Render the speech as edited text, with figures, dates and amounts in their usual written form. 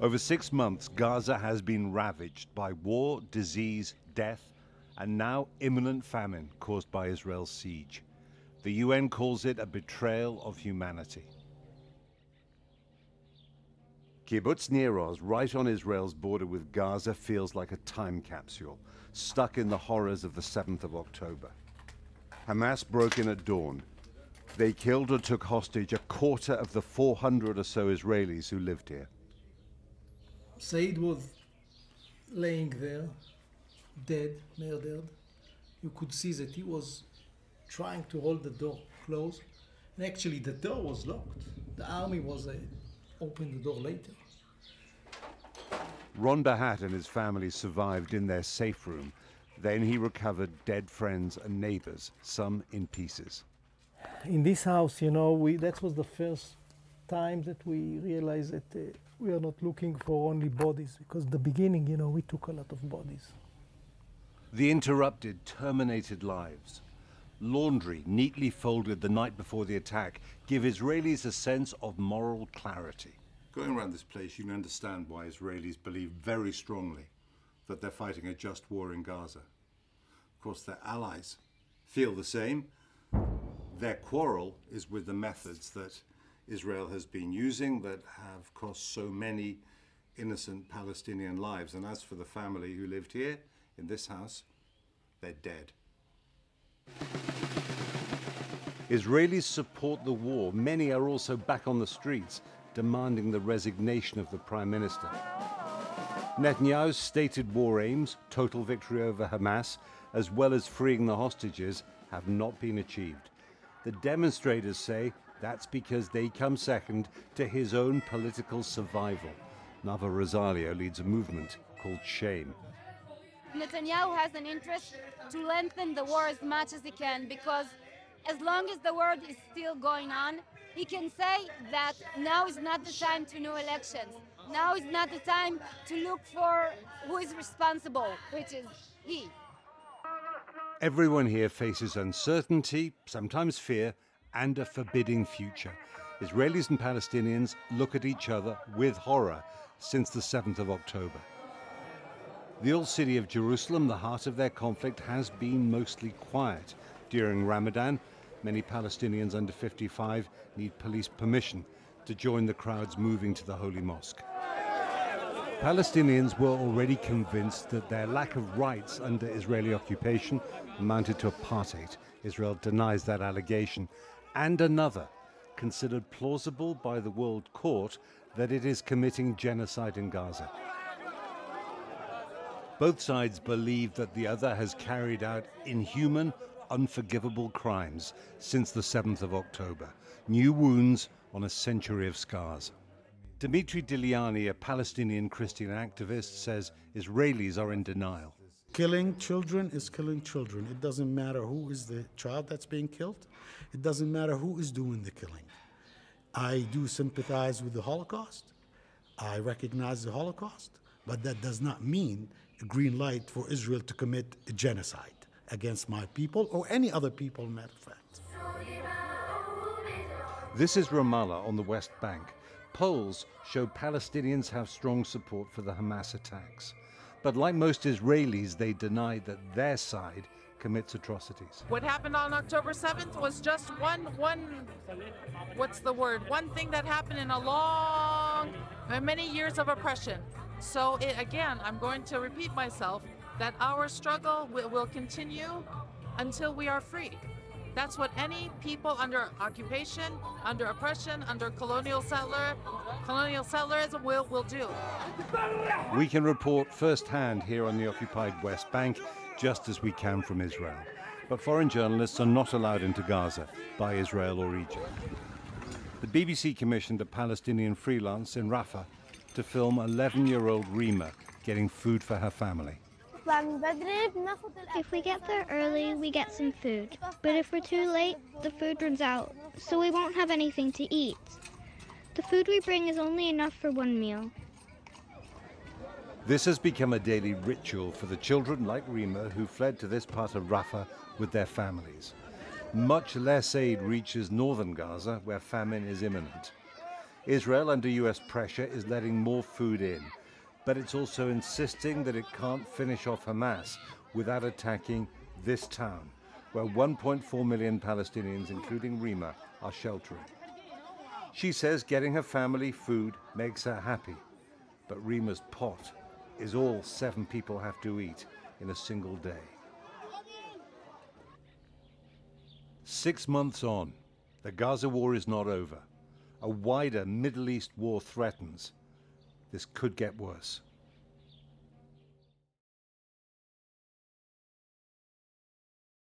Over 6 months, Gaza has been ravaged by war, disease, death, and now imminent famine caused by Israel's siege. The UN calls it a betrayal of humanity. Kibbutz Nir Oz, right on Israel's border with Gaza, feels like a time capsule, stuck in the horrors of the 7th of October. Hamas broke in at dawn. They killed or took hostage a quarter of the 400 or so Israelis who lived here. Said was laying there, dead, murdered. You could see that he was trying to hold the door closed. And actually the door was locked. The army was opened the door later. Ron Bahat and his family survived in their safe room. Then he recovered dead friends and neighbors, some in pieces. In this house, you know, that was the first time that we realized that we are not looking for only bodies, because in the beginning, you know, we took a lot of bodies. The interrupted, terminated lives. Laundry neatly folded the night before the attack give Israelis a sense of moral clarity. Going around this place, you can understand why Israelis believe very strongly that they're fighting a just war in Gaza. Of course, their allies feel the same. Their quarrel is with the methods that Israel has been using that have cost so many innocent Palestinian lives. And as for the family who lived here in this house, they're dead. Israelis support the war. Many are also back on the streets, demanding the resignation of the Prime Minister. Netanyahu's stated war aims, total victory over Hamas, as well as freeing the hostages, have not been achieved. The demonstrators say that's because they come second to his own political survival. Nava Rosario leads a movement called Shame. Netanyahu has an interest to lengthen the war as much as he can, because as long as the war is still going on, he can say that now is not the time to new elections. Now is not the time to look for who is responsible, which is he. Everyone here faces uncertainty, sometimes fear, and a forbidding future. Israelis and Palestinians look at each other with horror since the 7th of October. The old city of Jerusalem, the heart of their conflict, has been mostly quiet. During Ramadan, many Palestinians under 55 need police permission to join the crowds moving to the Holy Mosque. Palestinians were already convinced that their lack of rights under Israeli occupation amounted to apartheid. Israel denies that allegation. And another, considered plausible by the World Court, that it is committing genocide in Gaza. Both sides believe that the other has carried out inhuman, unforgivable crimes since the 7th of October. New wounds on a century of scars. Dimitri Diliani, a Palestinian Christian activist, says Israelis are in denial. Killing children is killing children. It doesn't matter who is the child that's being killed. It doesn't matter who is doing the killing. I do sympathize with the Holocaust. I recognize the Holocaust. But that does not mean a green light for Israel to commit a genocide against my people or any other people, matter of fact. This is Ramallah on the West Bank. Polls show Palestinians have strong support for the Hamas attacks. But like most Israelis, they deny that their side commits atrocities. What happened on October 7th was just one thing that happened in a long, many years of oppression. So again, I'm going to repeat myself, that our struggle will continue until we are free. That's what any people under occupation, under oppression, under colonial settlerism will do. We can report firsthand here on the occupied West Bank, just as we can from Israel. But foreign journalists are not allowed into Gaza by Israel or Egypt. The BBC commissioned a Palestinian freelance in Rafah to film 11-year-old Rima getting food for her family. If we get there early, we get some food. But if we're too late, the food runs out, so we won't have anything to eat. The food we bring is only enough for one meal. This has become a daily ritual for the children like Rima who fled to this part of Rafah with their families. Much less aid reaches northern Gaza, where famine is imminent. Israel, under US pressure, is letting more food in, but it's also insisting that it can't finish off Hamas without attacking this town, where 1.4 million Palestinians, including Rima, are sheltering. She says getting her family food makes her happy, but Rima's pot is all 7 people have to eat in a single day. 6 months on, the Gaza war is not over. A wider Middle East war threatens. This could get worse.